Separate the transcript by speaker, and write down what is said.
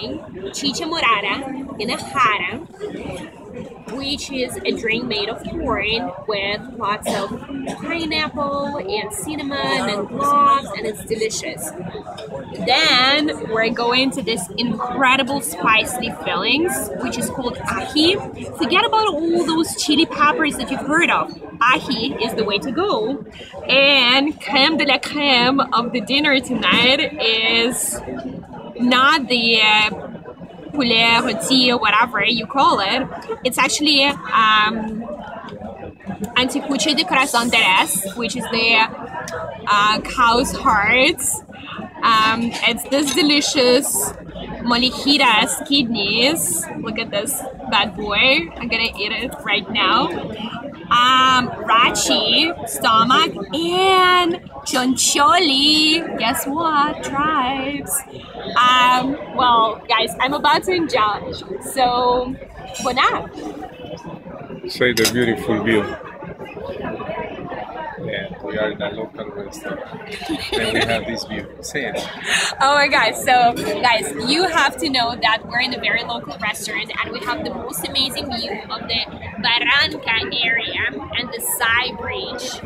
Speaker 1: drinking chicha morada in a jarra, which is a drink made of corn with lots of pineapple and cinnamon and cloves, and it's delicious. Then we're going to this incredible spicy fillings, which is called ají. Forget about all those chili peppers that you've heard of. Ají is the way to go. And creme de la creme of the dinner tonight is not the poulet rôti or whatever you call it. It's actually anticucho de corazón de res, which is the cow's heart. It's this delicious molijitas kidneys. Look at this bad boy. I'm gonna eat it right now. Rachi, stomach, and choncholi. Guess what? Tribes. Well, guys, I'm about to indulge. So, buona.
Speaker 2: Say the beautiful view. Yeah, we are in a local restaurant and we have this view. Say it.
Speaker 1: Oh my god, so guys, you have to know that we're in a very local restaurant and we have the most amazing view of the Barranca area and the Sai Bridge.